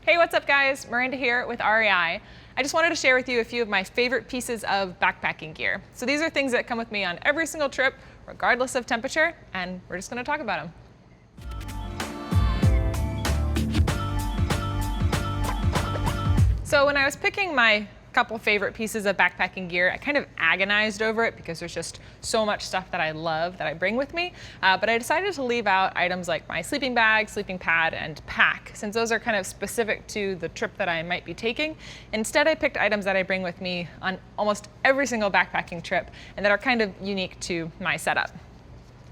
Hey, what's up guys? Miranda here with REI. I just wanted to share with you a few of my favorite pieces of backpacking gear. So these are things that come with me on every single trip, regardless of temperature, and we're just gonna talk about them. So when I was picking my couple favorite pieces of backpacking gear, I kind of agonized over it because there's just so much stuff that I love that I bring with me. But I decided to leave out items like my sleeping bag, sleeping pad, and pack, since those are kind of specific to the trip that I might be taking. Instead, I picked items that I bring with me on almost every single backpacking trip and that are kind of unique to my setup.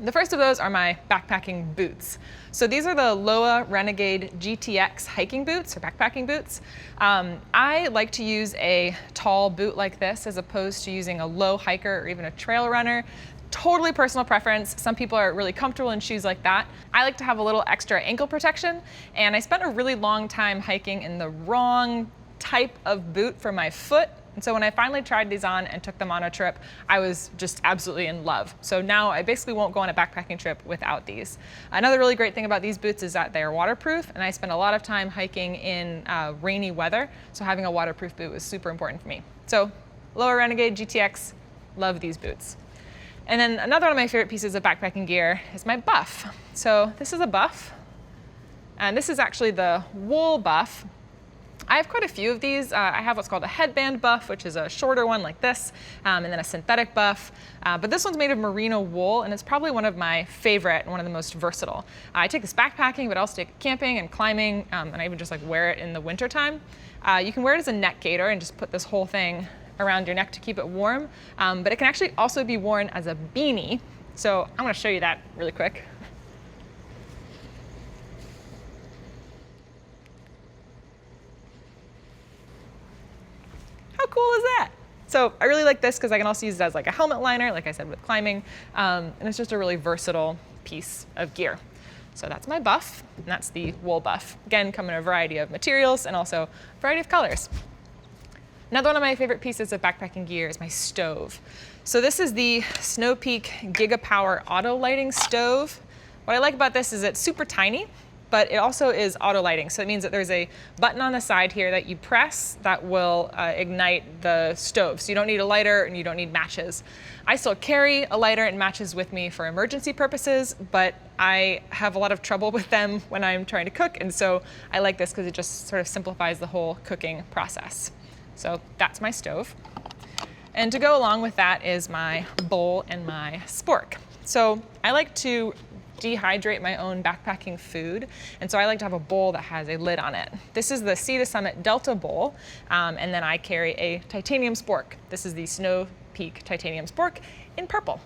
The first of those are my backpacking boots. So these are the Loa Renegade GTX hiking boots or backpacking boots. I like to use a tall boot like this as opposed to using a low hiker or even a trail runner. Totally personal preference. Some people are really comfortable in shoes like that. I like to have a little extra ankle protection, and I spent a really long time hiking in the wrong type of boot for my foot. And so when I finally tried these on and took them on a trip, I was just absolutely in love. So now I basically won't go on a backpacking trip without these. Another really great thing about these boots is that they're waterproof, and I spend a lot of time hiking in rainy weather, so having a waterproof boot was super important for me. So Loa Renegade GTX, love these boots. And then another one of my favorite pieces of backpacking gear is my buff. So this is a buff, and this is actually the wool buff. I have quite a few of these. I have what's called a headband buff, which is a shorter one like this, and then a synthetic buff. But this one's made of merino wool, and it's probably one of my favorite and one of the most versatile. I take this backpacking, but I also take it camping and climbing, and I even just like wear it in the winter time. You can wear it as a neck gaiter and just put this whole thing around your neck to keep it warm, but it can actually also be worn as a beanie. So I'm gonna show you that really quick. How cool is that? So I really like this because I can also use it as like a helmet liner, like I said with climbing, and it's just a really versatile piece of gear. So that's my buff, and that's the wool buff. Again, come in a variety of materials and also a variety of colors. Another one of my favorite pieces of backpacking gear is my stove. So this is the Snow Peak Gigapower auto lighting stove. What I like about this is it's super tiny, but it also is auto lighting. So it means that there's a button on the side here that you press that will ignite the stove. So you don't need a lighter and you don't need matches. I still carry a lighter and matches with me for emergency purposes, but I have a lot of trouble with them when I'm trying to cook. And so I like this because it just sort of simplifies the whole cooking process. So that's my stove. And to go along with that is my bowl and my spork. So I like to dehydrate my own backpacking food, and so I like to have a bowl that has a lid on it. This is the Sea to Summit Delta bowl, and then I carry a titanium spork. This is the Snow Peak titanium spork in purple.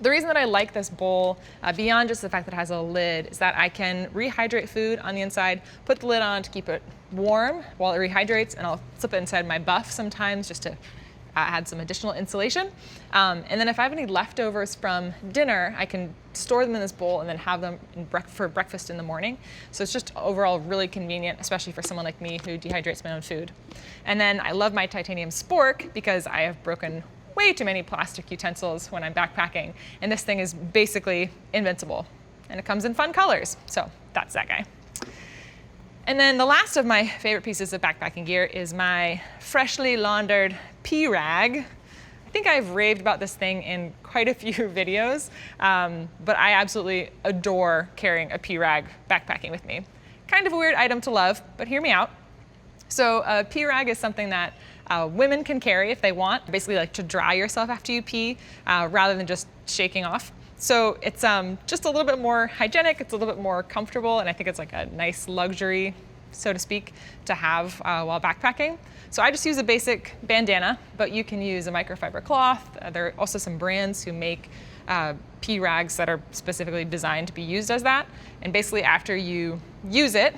The reason that I like this bowl, beyond just the fact that it has a lid, is that I can rehydrate food on the inside, put the lid on to keep it warm while it rehydrates, and I'll slip it inside my buff sometimes just to add some additional insulation. And then if I have any leftovers from dinner, I can store them in this bowl and then have them for breakfast in the morning. So it's just overall really convenient, especially for someone like me who dehydrates my own food. And then I love my titanium spork because I have broken way too many plastic utensils when I'm backpacking. And this thing is basically invincible. And it comes in fun colors. So that's that guy. And then the last of my favorite pieces of backpacking gear is my freshly laundered pee rag. I think I've raved about this thing in quite a few videos, but I absolutely adore carrying a pee rag backpacking with me. Kind of a weird item to love, but hear me out. So a pee rag is something that women can carry if they want, basically like to dry yourself after you pee, rather than just shaking off. So it's just a little bit more hygienic, it's a little bit more comfortable, and I think it's like a nice luxury, so to speak, to have while backpacking. So I just use a basic bandana, but you can use a microfiber cloth. There are also some brands who make pee rags that are specifically designed to be used as that. And basically after you use it,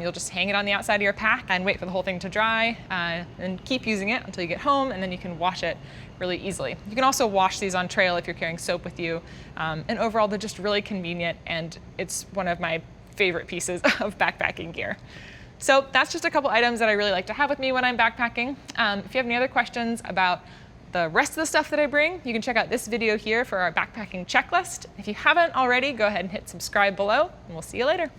you'll just hang it on the outside of your pack and wait for the whole thing to dry, and keep using it until you get home, and then you can wash it really easily. You can also wash these on trail if you're carrying soap with you. And overall, they're just really convenient, and it's one of my favorite pieces of backpacking gear. So that's just a couple items that I really like to have with me when I'm backpacking. If you have any other questions about the rest of the stuff that I bring, you can check out this video here for our backpacking checklist. If you haven't already, go ahead and hit subscribe below, and we'll see you later.